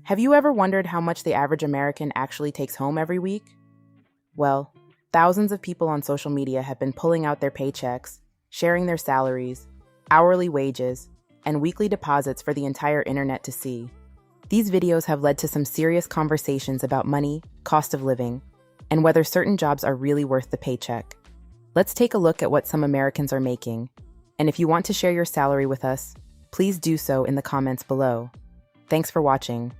Have you ever wondered how much the average American actually takes home every week? Well, thousands of people on social media have been pulling out their paychecks, sharing their salaries, hourly wages, and weekly deposits for the entire internet to see. These videos have led to some serious conversations about money, cost of living, and whether certain jobs are really worth the paycheck. Let's take a look at what some Americans are making. And if you want to share your salary with us, please do so in the comments below. Thanks for watching.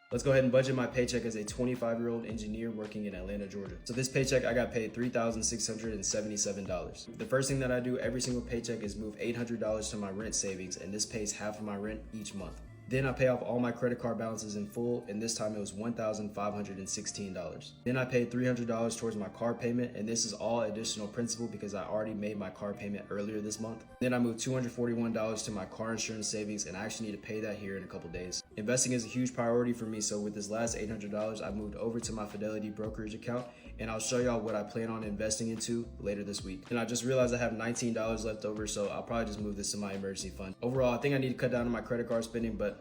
Let's go ahead and budget my paycheck as a 25-year-old engineer working in Atlanta, Georgia. So this paycheck, I got paid $3,677. The first thing that I do every single paycheck is move $800 to my rent savings, and this pays half of my rent each month. Then I pay off all my credit card balances in full, and this time it was $1,516. Then I paid $300 towards my car payment, and this is all additional principal because I already made my car payment earlier this month. Then I moved $241 to my car insurance savings, and I actually need to pay that here in a couple days. Investing is a huge priority for me, so with this last $800, I moved over to my Fidelity brokerage account, and I'll show y'all what I plan on investing into later this week. And I just realized I have $19 left over, so I'll probably just move this to my emergency fund. Overall, I think I need to cut down on my credit card spending, but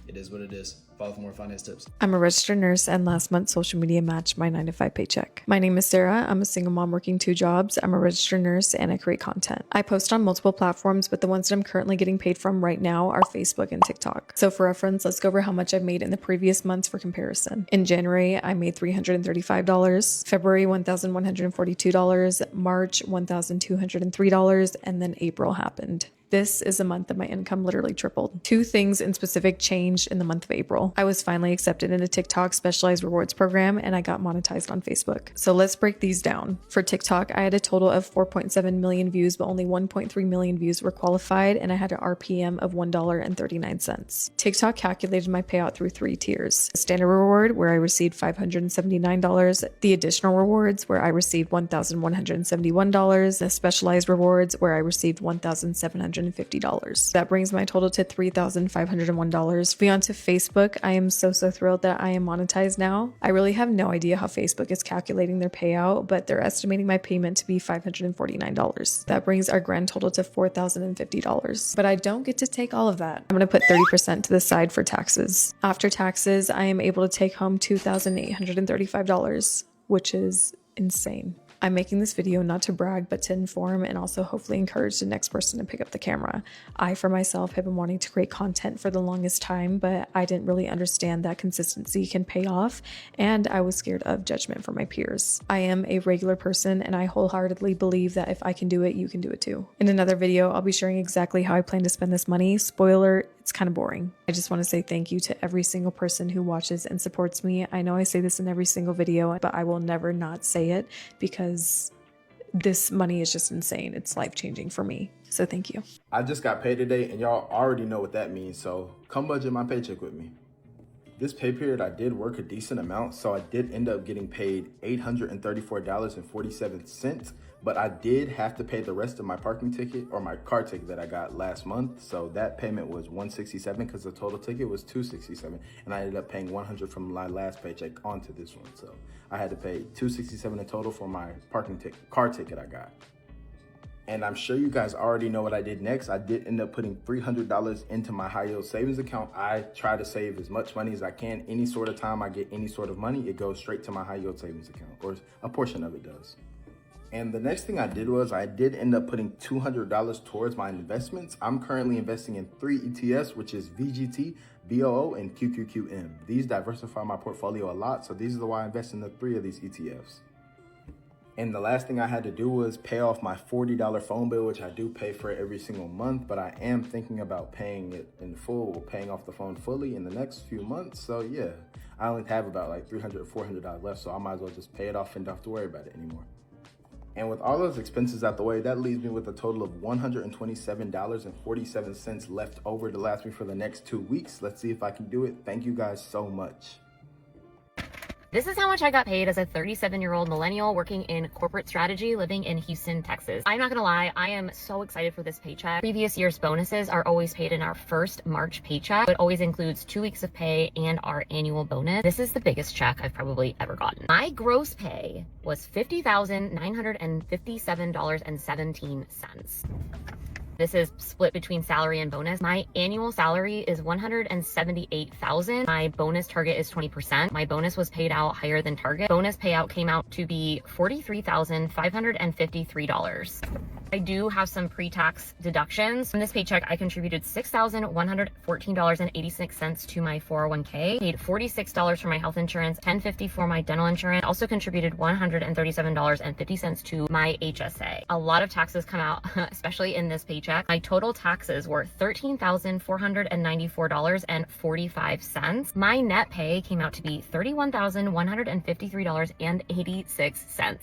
it is what it is. Follow for more finance tips. I'm a registered nurse, and last month's social media matched my 9-to-5 paycheck. My name is Sarah. I'm a single mom working 2 jobs. I'm a registered nurse and I create content. I post on multiple platforms, but the ones that I'm currently getting paid from right now are Facebook and TikTok. So for reference, let's go over how much I've made in the previous months for comparison. In January, I made $335, February $1,142, March $1,203, and then April happened. This is a month that my income literally tripled. 2 things in specific changed in the month of April. I was finally accepted into TikTok's specialized rewards program, and I got monetized on Facebook. So let's break these down. For TikTok, I had a total of 4.7 million views, but only 1.3 million views were qualified, and I had an RPM of $1.39. TikTok calculated my payout through 3 tiers. The standard reward, where I received $579, the additional rewards, where I received $1,171, the specialized rewards, where I received $1,750. That brings my total to $3,501. Beyond to Facebook, I am so thrilled that I am monetized now. I really have no idea how Facebook is calculating their payout, but they're estimating my payment to be $549. That brings our grand total to $4,050. But I don't get to take all of that. I'm going to put 30% to the side for taxes. After taxes, I am able to take home $2,835, which is insane. I'm making this video not to brag, but to inform and also hopefully encourage the next person to pick up the camera. I, for myself, have been wanting to create content for the longest time, but I didn't really understand that consistency can pay off, and I was scared of judgment from my peers. I am a regular person, and I wholeheartedly believe that if I can do it, you can do it too. In another video, I'll be sharing exactly how I plan to spend this money. Spoiler, it's kind of boring. I just want to say thank you to every single person who watches and supports me. I know I say this in every single video, but I will never not say it because this money is just insane. It's life-changing for me. So thank you. I just got paid today, and y'all already know what that means, so come budget my paycheck with me. This pay period, I did work a decent amount, so I did end up getting paid $834.47, but I did have to pay the rest of my parking ticket or my car ticket that I got last month. So that payment was $167 because the total ticket was $267, and I ended up paying $100 from my last paycheck onto this one. So I had to pay $267 in total for my car ticket I got. And I'm sure you guys already know what I did next. I did end up putting $300 into my high yield savings account. I try to save as much money as I can. Any sort of time I get any sort of money, it goes straight to my high yield savings account, or a portion of it does. And the next thing I did was I did end up putting $200 towards my investments. I'm currently investing in 3 ETFs, which is VGT, BOO, and QQQM. These diversify my portfolio a lot, so these are why I invest in the 3 of these ETFs. And the last thing I had to do was pay off my $40 phone bill, which I do pay for every single month, but I am thinking about paying it in full, or paying off the phone fully in the next few months. So yeah, I only have about like $300 or $400 left, so I might as well just pay it off and don't have to worry about it anymore. And with all those expenses out the way, that leaves me with a total of $127.47 left over to last me for the next 2 weeks. Let's see if I can do it. Thank you guys so much. This is how much I got paid as a 37-year-old millennial working in corporate strategy living in Houston, Texas. I'm not gonna lie, I am so excited for this paycheck. Previous year's bonuses are always paid in our first March paycheck. It always includes 2 weeks of pay and our annual bonus. This is the biggest check I've probably ever gotten. My gross pay was $50,957.17. This is split between salary and bonus. My annual salary is $178,000. My bonus target is 20%. My bonus was paid out higher than target. Bonus payout came out to be $43,553. I do have some pre-tax deductions. From this paycheck, I contributed $6,114.86 to my 401k, paid $46 for my health insurance, $10.50 for my dental insurance, also contributed $137.50 to my HSA. A lot of taxes come out, especially in this paycheck. My total taxes were $13,494.45. My net pay came out to be $31,153.86.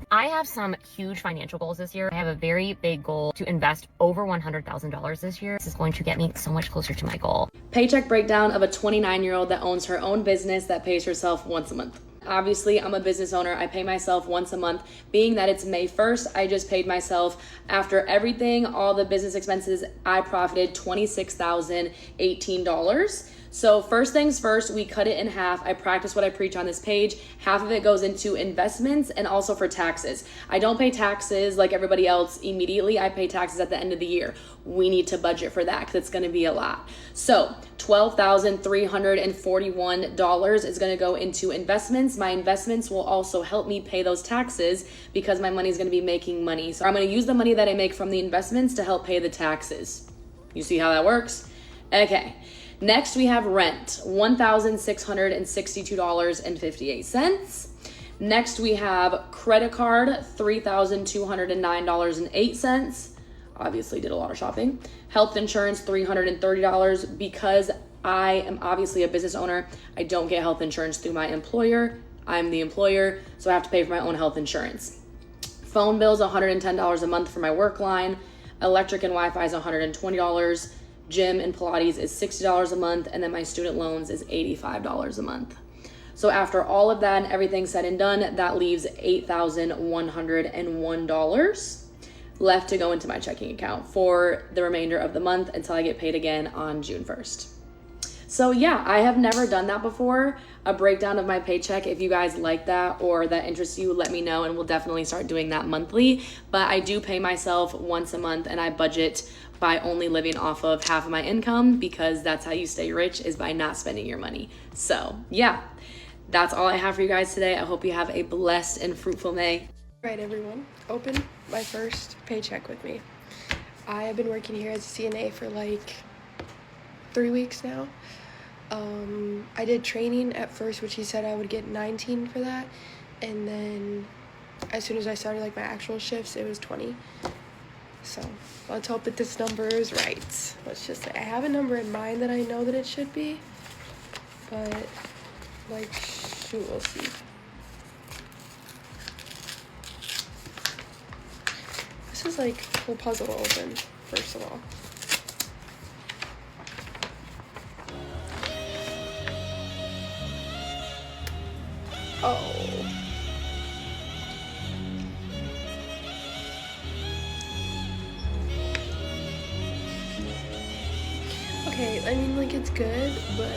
I have some huge financial goals this year. I have a very big goal to invest over $100,000 this year. This is going to get me so much closer to my goal. Paycheck breakdown of a 29-year-old that owns her own business that pays herself once a month. Obviously, I'm a business owner. I pay myself once a month. Being that it's May 1st, I just paid myself, after everything, all the business expenses, I profited $26,018. So first things first, we cut it in half. I practice what I preach on this page. Half of it goes into investments and also for taxes. I don't pay taxes like everybody else immediately. I pay taxes at the end of the year. We need to budget for that because it's going to be a lot. So $12,341 is going to go into investments. My investments will also help me pay those taxes because my money is going to be making money. So I'm going to use the money that I make from the investments to help pay the taxes. You see how that works? Okay. Next, we have rent, $1,662.58. Next, we have credit card, $3,209.08. Obviously did a lot of shopping. Health insurance, $330. Because I am obviously a business owner, I don't get health insurance through my employer. I'm the employer, so I have to pay for my own health insurance. Phone bills, $110 a month for my work line. Electric and Wi-Fi is $120. Gym and Pilates is $60 a month, and then my student loans is $85 a month. So after all of that and everything said and done, that leaves $8,101 left to go into my checking account for the remainder of the month until I get paid again on June 1st. So yeah, I have never done that before, a breakdown of my paycheck. If you guys like that or that interests you, let me know and we'll definitely start doing that monthly. But I do pay myself once a month and I budget by only living off of half of my income because that's how you stay rich, is by not spending your money. So yeah, that's all I have for you guys today. I hope you have a blessed and fruitful May. All right, everyone, open my first paycheck with me. I have been working here as a CNA for like 3 weeks now. I did training at first, which he said I would get 19 for that, and then as soon as I started like my actual shifts, it was 20. So let's hope that this number is right. Let's just say I have a number in mind that I know that it should be, but like, shoot, we'll see. This is like a whole puzzle to open, first of all. Oh. Okay, I mean, like, it's good, but I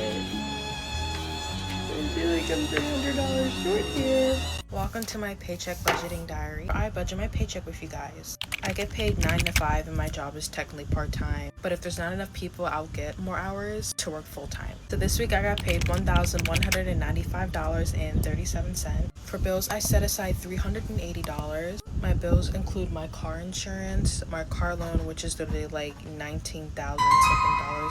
feel like I'm $300 short here. Welcome to my paycheck budgeting diary. I budget my paycheck with you guys. I get paid 9 to 5 and my job is technically part-time, but if there's not enough people, I'll get more hours to work full-time. So this week I got paid $1,195.37. For bills, I set aside $380. My bills include my car insurance, my car loan, which is literally like $19,000 something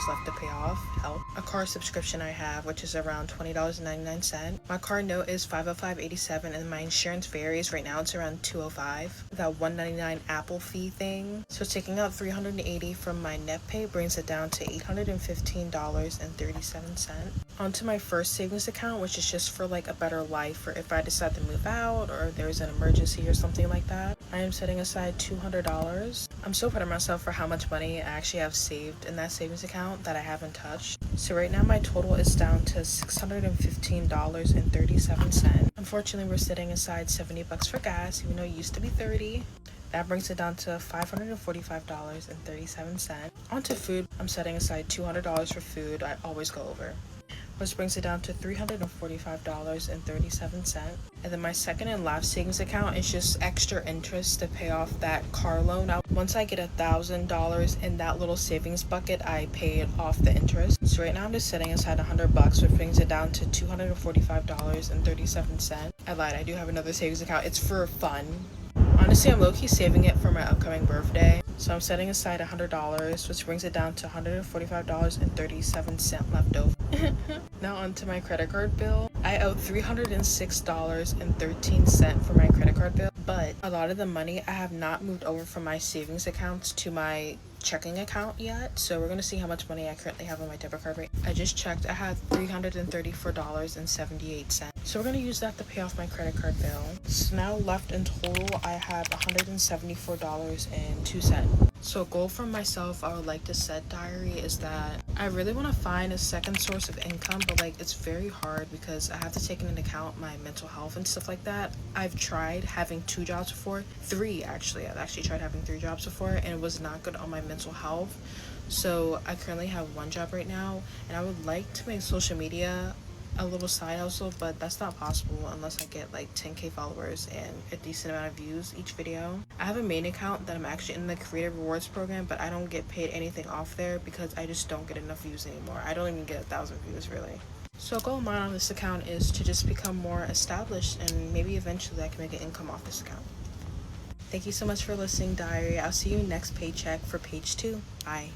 left to pay off, help. A car subscription I have, which is around $20.99. My car note is $505.87 and my insurance varies. Right now it's around $205. That $199 Apple fee thing. So taking out $380 from my net pay brings it down to $815.37. Onto my first savings account, which is just for like a better life, or if I decide to move out or there's an emergency or something like that. I am setting aside $200. I'm so proud of myself for how much money I actually have saved in that savings account that I haven't touched. So right now my total is down to $615.37. Unfortunately, we're setting aside $70 for gas, even though it used to be $30. That brings it down to $545.37. Onto food, I'm setting aside $200 for food. I always go over. which brings it down to $345.37. And then my second and last savings account is just extra interest to pay off that car loan. Once I get $1,000 in that little savings bucket, I pay it off the interest. So right now I'm just setting aside $100, which brings it down to $245.37. I lied, I do have another savings account. It's for fun. Honestly, I'm low-key saving it for my upcoming birthday. So I'm setting aside $100, which brings it down to $145.37 left over. Now onto my credit card bill. I owe $306.13 for my credit card bill, but a lot of the money I have not moved over from my savings accounts to my checking account yet, so we're gonna see how much money I currently have on my debit card rate. I just checked, I had $334.78, so we're gonna use that to pay off my credit card bill. So now left in total I have $174.02. So a goal for myself I would like to set, diary, is that I really want to find a second source of income, but like it's very hard because I have to take into account my mental health and stuff like that. I've tried having 2 jobs before, 3 actually. I've actually tried having 3 jobs before and it was not good on my mental health. So I currently have 1 job right now, and I would like to make social media a little side hustle, but that's not possible unless I get like 10k followers and a decent amount of views each video. I have a main account that I'm actually in the creative rewards program, but I don't get paid anything off there because I just don't get enough views anymore. I don't even get 1,000 views really. So a goal of mine on this account is to just become more established, and maybe eventually I can make an income off this account. Thank you so much for listening, diary. I'll see you next paycheck for page 2. Bye.